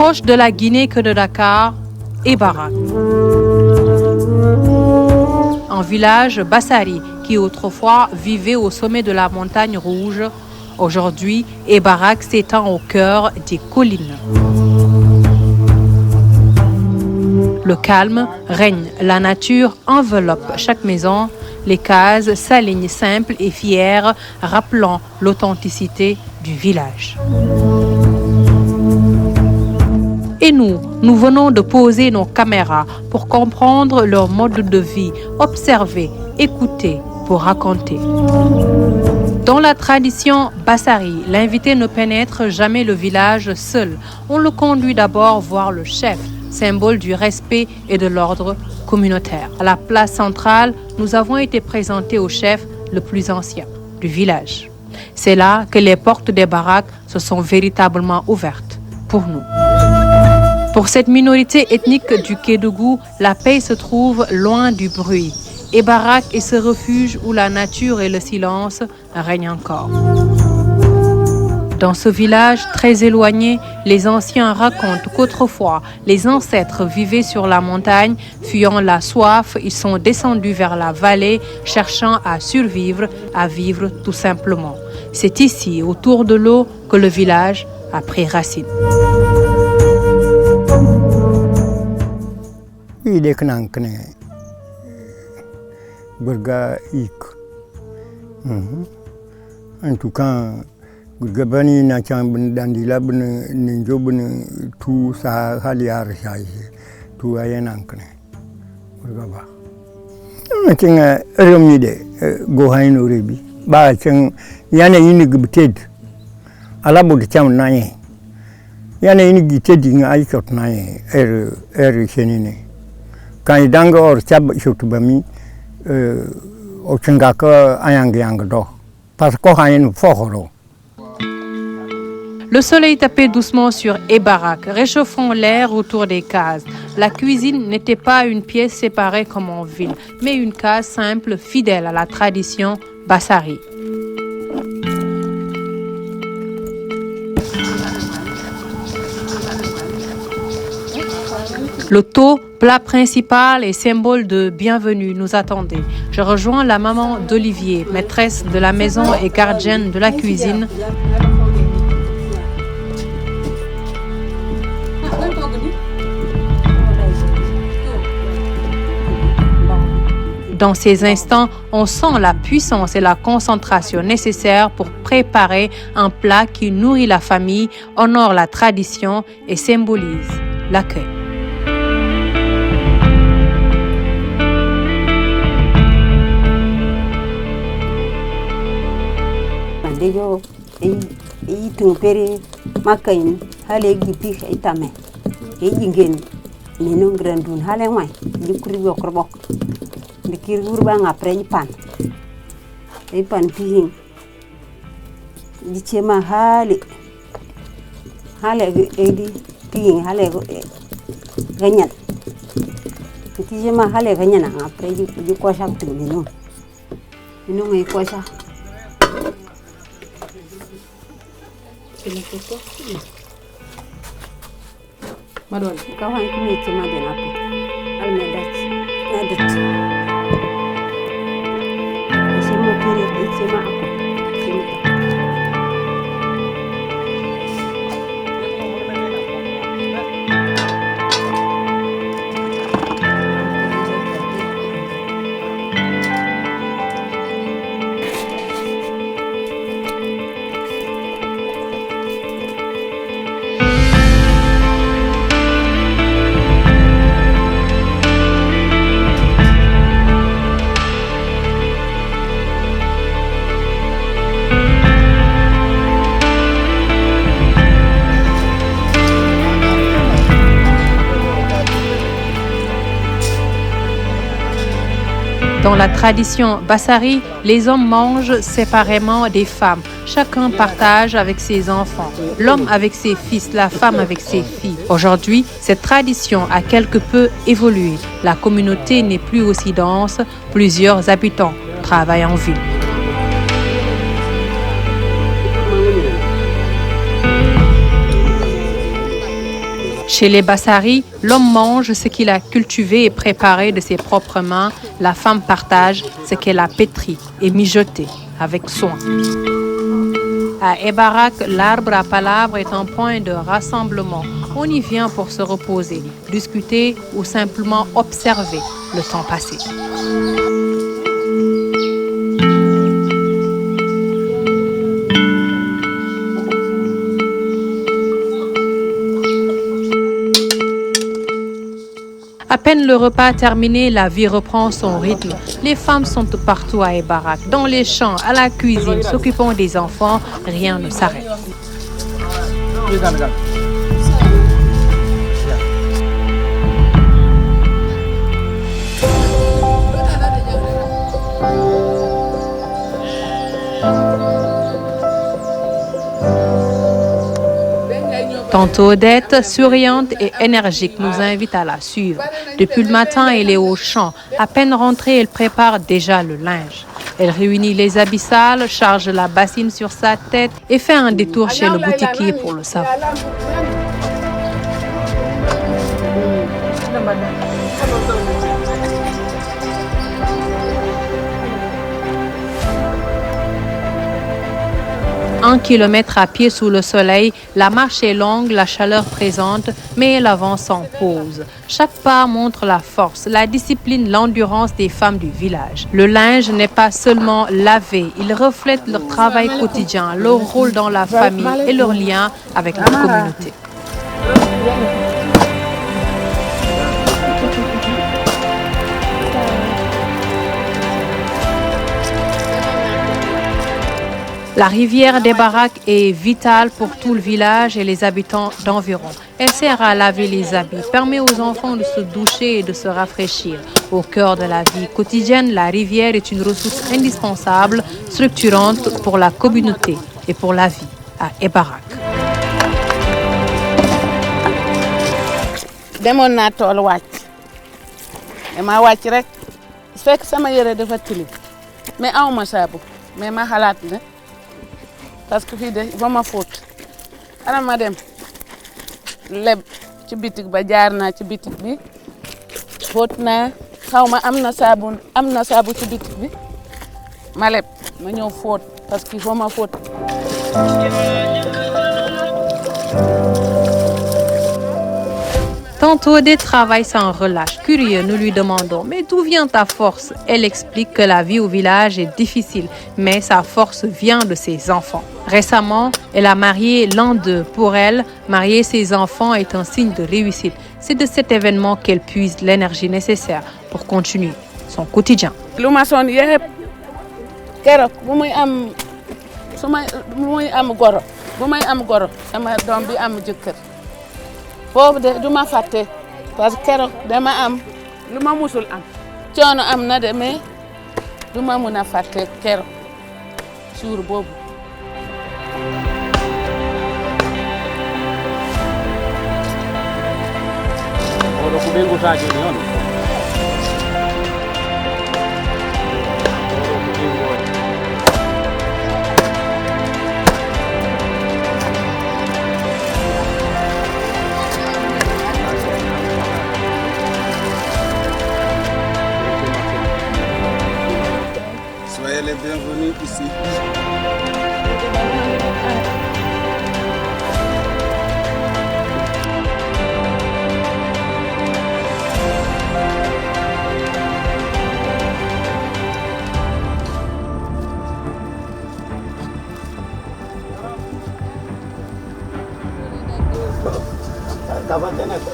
proche de la Guinée que de Dakar, Ebarak. Un village Bassari qui autrefois vivait au sommet de la montagne rouge. Aujourd'hui, Ebarak s'étend au cœur des collines. Le calme règne, la nature enveloppe chaque maison, les cases s'alignent simples et fières, rappelant l'authenticité du village. Et nous venons de poser nos caméras pour comprendre leur mode de vie, observer, écouter pour raconter. Dans la tradition Bassari, l'invité ne pénètre jamais le village seul. On le conduit d'abord voir le chef, symbole du respect et de l'ordre communautaire. À la place centrale, nous avons été présentés au chef le plus ancien du village. C'est là que les portes des baraques se sont véritablement ouvertes pour nous. Pour cette minorité ethnique du Kédougou, la paix se trouve loin du bruit. Ebarak est ce refuge où la nature et le silence règnent encore. Dans ce village très éloigné, les anciens racontent qu'autrefois, les ancêtres vivaient sur la montagne, fuyant la soif, ils sont descendus vers la vallée, cherchant à survivre, à vivre tout simplement. C'est ici, autour de l'eau, que le village a pris racine. En tout cas, Gabani na cham dandila ben ninjo ben tu sa haliar sai tu ayenankne urgaba tinga remide go hayno rebi ba cin yana yini gibted alabu de cham naye yana yini gibted nga ay shot naye chenine kan danga or chab shot bami o chinga ka ayang do parce ko hayen fohoro. Le soleil tapait doucement sur Ebarak, réchauffant l'air autour des cases. La cuisine n'était pas une pièce séparée comme en ville, mais une case simple, fidèle à la tradition Bassari. Le taux, plat principal et symbole de bienvenue, nous attendait. Je rejoins la maman d'Olivier, maîtresse de la maison et gardienne de la cuisine. Dans ces instants, on sent la puissance et la concentration nécessaires pour préparer un plat qui nourrit la famille, honore la tradition et symbolise l'accueil. Dikir gurba ngapre pan pihing di cema hale edi pihing hale ganyan di cema hale ganyan ngapre di kosa tu minum ngai kosa madon kawan kini cema den aku almedat nadat Dans la tradition Bassari, les hommes mangent séparément des femmes. Chacun partage avec ses enfants, l'homme avec ses fils, la femme avec ses filles. Aujourd'hui, cette tradition a quelque peu évolué. La communauté n'est plus aussi dense, plusieurs habitants travaillent en ville. Chez les Bassari, l'homme mange ce qu'il a cultivé et préparé de ses propres mains. La femme partage ce qu'elle a pétri et mijoté avec soin. À Ebarak, l'arbre à palabres est un point de rassemblement. On y vient pour se reposer, discuter ou simplement observer le temps passé. À peine le repas terminé, la vie reprend son rythme. Les femmes sont partout à Ebarak, dans les champs, à la cuisine, s'occupant des enfants, rien ne s'arrête. Tante Odette, souriante et énergique, nous invite à la suivre. Depuis le matin, elle est au champ. À peine rentrée, elle prépare déjà le linge. Elle réunit les habits sales, charge la bassine sur sa tête et fait un détour chez le boutiquier pour le savon. Un kilomètre à pied sous le soleil, la marche est longue, la chaleur présente, mais elle avance en pause. Chaque pas montre la force, la discipline, l'endurance des femmes du village. Le linge n'est pas seulement lavé, il reflète leur travail quotidien, leur rôle dans la famille et leur lien avec la communauté. La rivière d'Ebarak est vitale pour tout le village et les habitants d'environ. Elle sert à laver les habits, permet aux enfants de se doucher et de se rafraîchir. Au cœur de la vie quotidienne, la rivière est une ressource indispensable, structurante pour la communauté et pour la vie à Ebarak. demoon naa tool wàcc dama wàcc rek fekk sama yére dafa tilim mais awma saabu mais ma xalaat ne parce que fii de ba ma fóot ana ma dem leb ci bitig ba jaar naa ci bitig bi fóot naa xaw ma am na saabu ci bitig bi ma leb ma ñëw fóot parce que fa ma fóot. Tante Odette travaille sans relâche. Curieux, nous lui demandons « Mais d'où vient ta force ?» Elle explique que la vie au village est difficile, mais sa force vient de ses enfants. Récemment, elle a marié l'un d'eux. Pour elle, marier ses enfants est un signe de réussite. C'est de cet événement qu'elle puise l'énergie nécessaire pour continuer son quotidien. lu ma sonn yëpp keroog bu muy am goro sama doom bi am jëkkër foofu de du ma fàtte parce que keroog dama am lu ma musul am coono am na de mais du ma mun a fàtte keroog jour boobu. Soyez les bienvenus ici.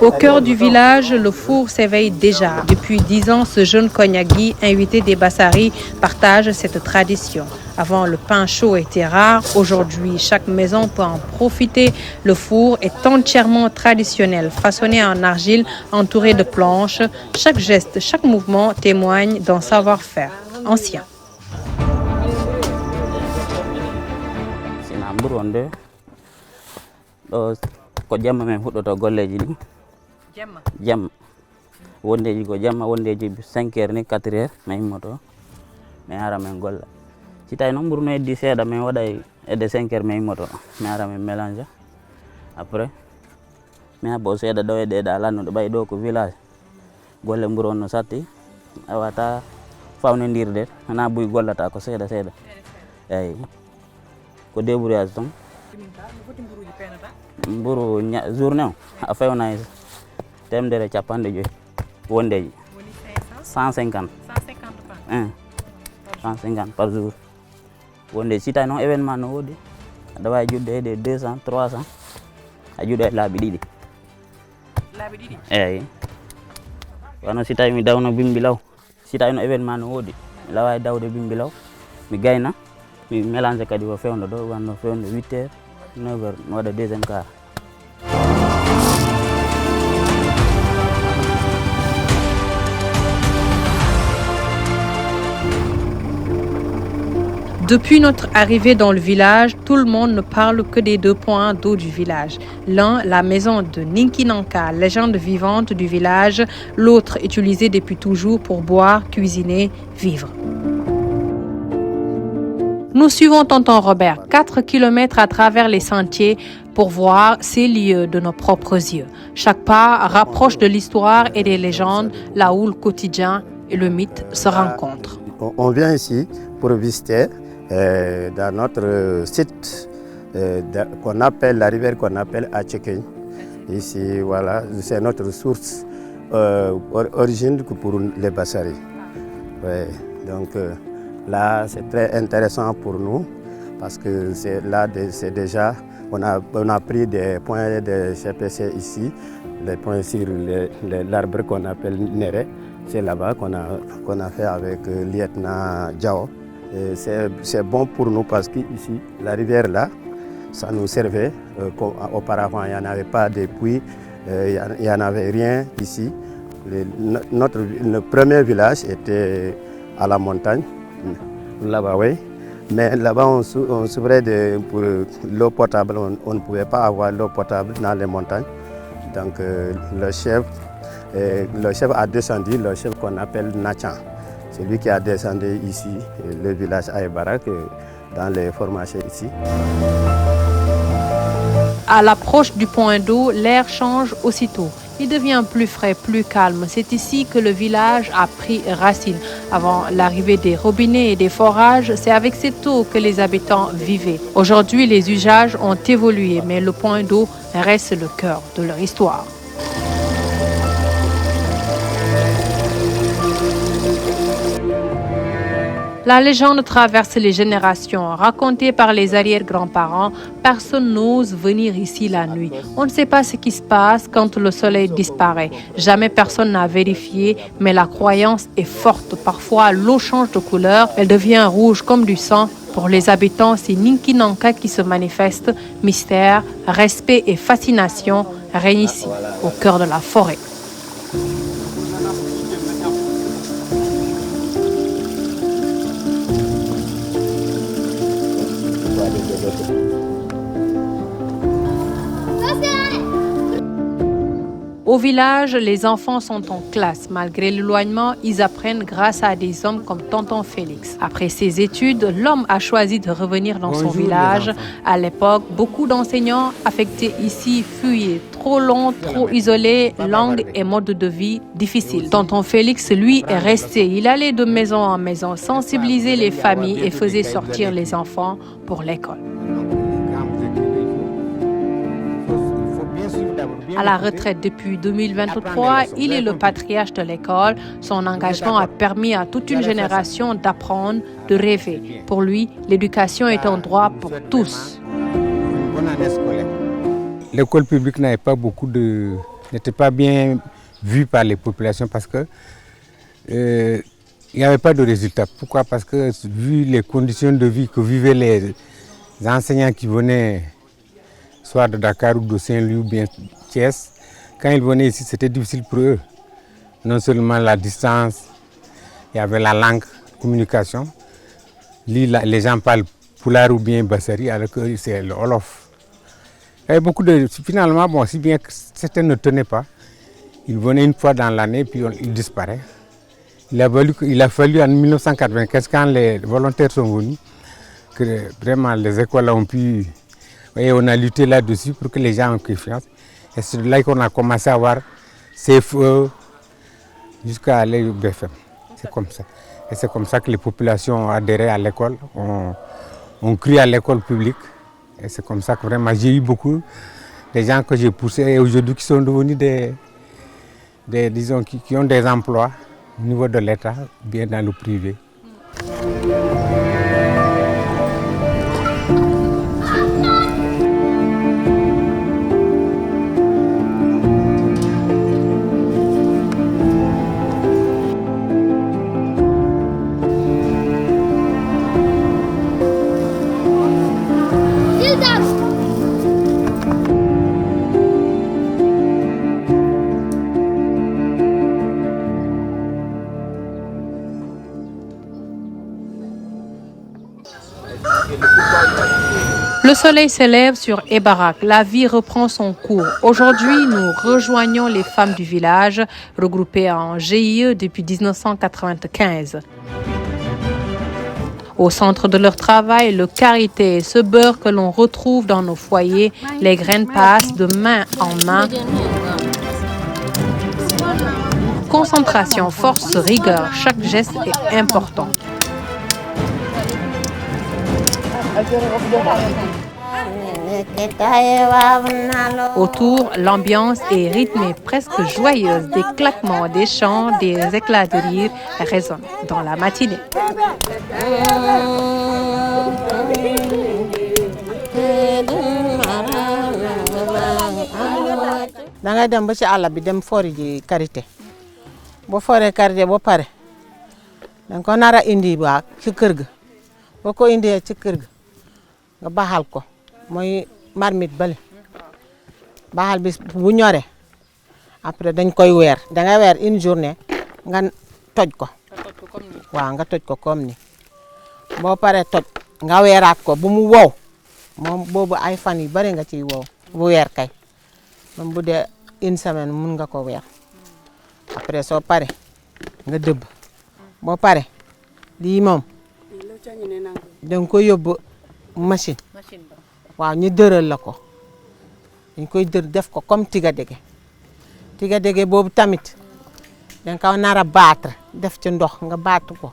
Au cœur du village, le four s'éveille déjà. Depuis 10 ans, ce jeune Kognagui, invité des Bassari, partage cette tradition. Avant, le pain chaud était rare. Aujourd'hui, chaque maison peut en profiter. Le four est entièrement traditionnel, façonné en argile, entouré de planches. Chaque geste, chaque mouvement témoigne d'un savoir-faire ancien. ko jamma men fuɗɗoto golleji ɗi jamma wondeji ko jamma wondeji 5 heures ni 4 heures mi immoto mi ara men golla si tawi noon ɓurno heddi seeɗa min waɗay hedde 5 heures mi immoto mi ara min mélange après mais bo seeɗa ɗo e ɗeɗa lannuɗo ɓay ɗo ko village golle mburo no satti a wata fawnodirde hana buy gollata ko seeɗa seeɗa eyyi ko débrouillage tan mburu journée o a fewnay temedere capanɗe joyyi wondeji 150 150 par jour wonde si tawi noon événement no woodi aɗa wawi judde hede 200 300 a juuɗo e laabi ɗiɗi eyyi wano si tawi mi dawno Bimbilaw si tawi no événement no woodi mbiɗa wawi dawde Bimbilaw mi gayna mi mélange kadi ko fewndo ɗo wanno fewndo 8 heures 9 heures mi waɗa deuxiéme quart. Depuis notre arrivée dans le village, tout le monde ne parle que des 2 points d'eau du village. L'un, la maison de Ninkinanka, légende vivante du village. L'autre, utilisée depuis toujours pour boire, cuisiner, vivre. Nous suivons tonton Robert, 4 kilomètres à travers les sentiers pour voir ces lieux de nos propres yeux. Chaque pas rapproche de l'histoire et des légendes, là où le quotidien et le mythe se rencontrent. On vient ici pour visiter dans notre site qu'on appelle la rivière qu'on appelle Atchekeng. Ici, voilà, c'est notre source origine pour les Bassari. Ouais, donc là, c'est très intéressant pour nous parce que c'est déjà, on a pris des points de CPC ici, les points sur l'arbre qu'on appelle Néré. C'est là-bas qu'on a fait avec le lieutenant Diao. C'est bon pour nous parce qu'ici, la rivière là, ça nous servait. Auparavant, il n'y en avait pas de puits, il n'y en avait rien ici. Le premier village était à la montagne, là-bas, oui. Mais là-bas, on souffrait pour l'eau potable. On ne pouvait pas avoir l'eau potable dans les montagnes. Donc, le chef a descendu, le chef qu'on appelle Nachan. C'est lui qui a descendu ici, le village Aïbarak, dans les formations ici. À l'approche du point d'eau, l'air change aussitôt. Il devient plus frais, plus calme. C'est ici que le village a pris racine. Avant l'arrivée des robinets et des forages, c'est avec cette eau que les habitants vivaient. Aujourd'hui, les usages ont évolué, mais le point d'eau reste le cœur de leur histoire. La légende traverse les générations. Racontée par les arrière-grands-parents, personne n'ose venir ici la nuit. On ne sait pas ce qui se passe quand le soleil disparaît. Jamais personne n'a vérifié, mais la croyance est forte. Parfois, l'eau change de couleur, elle devient rouge comme du sang. Pour les habitants, c'est Ninkinanka qui se manifeste. Mystère, respect et fascination règnent ici, au cœur de la forêt. Au village, les enfants sont en classe. Malgré l'éloignement, ils apprennent grâce à des hommes comme tonton Félix. Après ses études, l'homme a choisi de revenir dans son village. À l'époque, beaucoup d'enseignants affectés ici fuyaient. Trop long, trop isolé, langue et mode de vie difficiles. Tonton Félix, lui, est resté. Il allait de maison en maison, sensibiliser les familles et faisait sortir les enfants pour l'école. À la retraite depuis 2023, il est le patriarche de l'école. Son engagement a permis à toute une génération d'apprendre, de rêver. Pour lui, l'éducation est un droit pour tous. L'école publique n'était pas bien vue par les populations parce que il n'y avait pas de résultats. Pourquoi? Parce que vu les conditions de vie que vivaient les enseignants qui venaient soit de Dakar ou de Saint-Louis ou bien Thiès, quand ils venaient ici, c'était difficile pour eux. Non seulement la distance, il y avait la langue, communication. Les gens parlent Pulaar ou bien Bassari, alors que c'est le Wolof. Il y avait beaucoup de... Finalement, bon, si bien que certains ne tenaient pas, ils venaient une fois dans l'année, puis ils disparaissent. Il a fallu en 1995, quand les volontaires sont venus, que vraiment les écoles ont pu... Et on a lutté là-dessus pour que les gens aient confiance. Et c'est là qu'on a commencé à avoir CFE jusqu'à aller au BFM. C'est comme ça. Et c'est comme ça que les populations ont adhéré à l'école, ont cru à l'école publique. Et c'est comme ça que vraiment j'ai eu beaucoup de gens que j'ai poussés et aujourd'hui qui sont devenus disons, qui ont des emplois au niveau de l'État, bien dans le privé. Le soleil s'élève sur Ebarak, la vie reprend son cours. Aujourd'hui, nous rejoignons les femmes du village, regroupées en GIE depuis 1995. Au centre de leur travail, le karité, ce beurre que l'on retrouve dans nos foyers, les graines passent de main en main. Concentration, force, rigueur, chaque geste est important. Autour, l'ambiance est rythmée, presque joyeuse. Des claquements, des chants, des éclats de rire résonnent dans la matinée. da ngay dem ba ci àll bi dem fori ji karité boo foree karité ba pare danga ko nar a indi ba ci kër ga boo ko indee ci kër ga nga baxal ko mooy marmite bale baxal bi bu ñoree après dañ koy weer da ngay weer une journée nga toj ko waaw nga toj ko comme ni boo paree toj nga weeraat ko bu mu wow moom boobu ay fan yu bari nga ciy wow bu weer kay même bu dee une semaine mun nga ko weer après soo pare nga dëbb boo pare lii moom danga koy yóbbu machine waaw ñu dëral la ko dañ koy def ko comme tiga dege boobu tamit danga ko nar a battre def ci ndox nga battre ko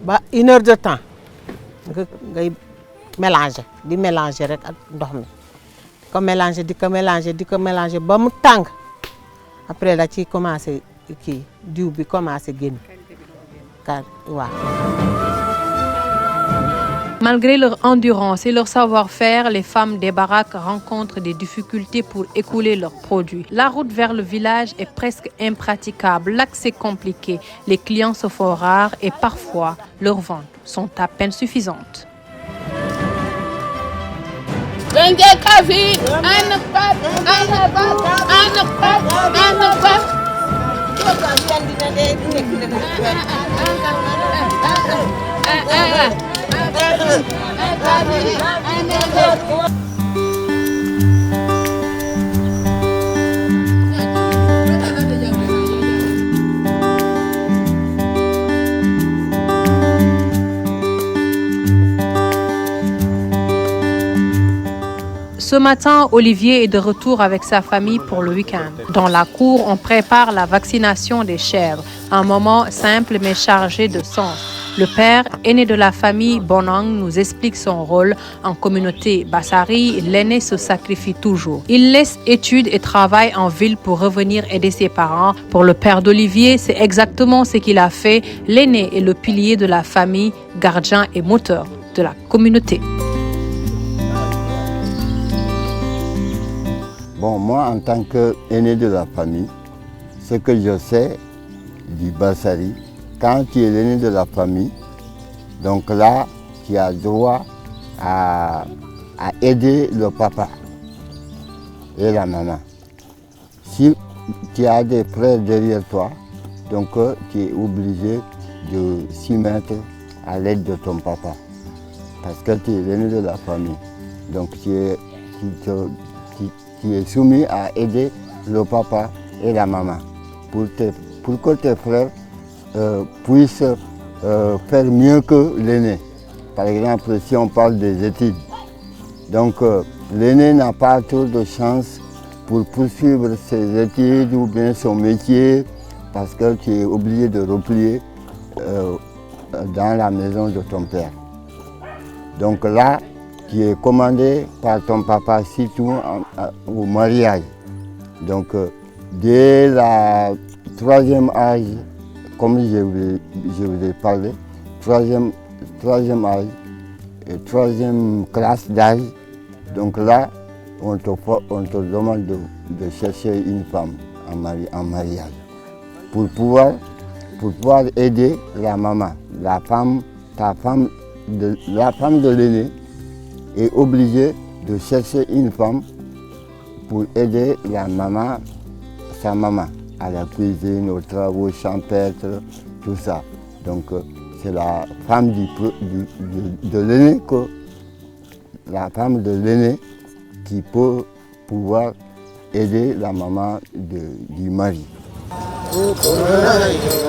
ba 1 heure de temps ngay mélanger di mélanger rek ak ndox mi di ko mélanger ba mu tàng après la ci commencé kii diw bi commencé génn waaw. Malgré leur endurance et leur savoir-faire, les femmes des baraques rencontrent des difficultés pour écouler leurs produits. La route vers le village est presque impraticable, l'accès compliqué, les clients se font rares et parfois leurs ventes sont à peine suffisantes. Ce matin, Olivier est de retour avec sa famille pour le week-end. Dans la cour, on prépare la vaccination des chèvres, un moment simple mais chargé de sens. Le père, aîné de la famille Bonang, nous explique son rôle. En communauté Bassari, l'aîné se sacrifie toujours. Il laisse études et travaille en ville pour revenir aider ses parents. Pour le père d'Olivier, c'est exactement ce qu'il a fait. L'aîné est le pilier de la famille, gardien et moteur de la communauté. Bon, moi, en tant qu'aîné de la famille, ce que je sais du Bassari, quand tu es l'aîné de la famille, donc là, tu as droit à aider le papa et la maman. Si tu as des frères derrière toi, donc tu es obligé de s'y mettre à l'aide de ton papa. Parce que tu es l'aîné de la famille. Donc tu es soumis à aider le papa et la maman pour que tes frères puissent faire mieux que l'aîné. Par exemple, si on parle des études. Donc l'aîné n'a pas trop de chance pour poursuivre ses études ou bien son métier, parce que tu es obligé de replier dans la maison de ton père. Donc là, tu es commandé par ton papa surtout au mariage. Donc dès la 3e âge, comme je vous ai parlé, 3e âge et 3e classe d'âge, donc là, on te demande de chercher une femme en mariage pour pouvoir aider la maman. La femme de l'aîné est obligée de chercher une femme pour aider sa maman, à la cuisine, aux travaux champêtres, tout ça. Donc c'est la femme de l'aîné qui peut pouvoir aider la maman du mari.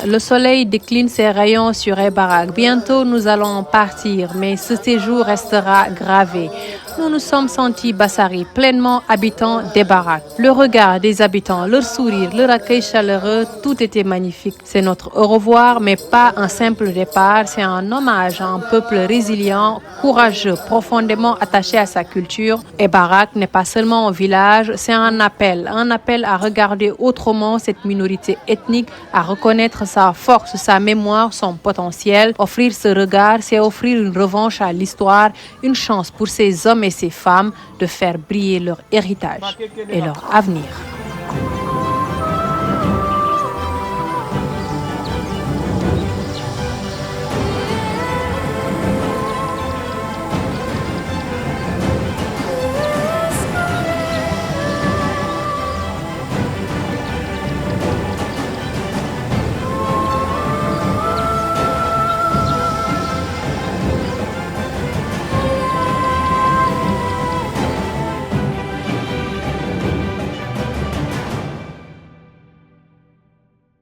Le soleil décline ses rayons sur Ebarak. Bientôt, nous allons partir, mais ce séjour restera gravé. Nous nous sommes sentis Bassari, pleinement habitants d'Ebarak. Le regard des habitants, leur sourire, leur accueil chaleureux, tout était magnifique. C'est notre au revoir, mais pas un simple départ. C'est un hommage à un peuple résilient, courageux, profondément attaché à sa culture. Ebarak n'est pas seulement un village, c'est un appel à regarder autrement cette minorité ethnique, à reconnaître sa force, sa mémoire, son potentiel. Offrir ce regard, c'est offrir une revanche à l'histoire, une chance pour ces hommes et ces femmes de faire briller leur héritage et leur avenir.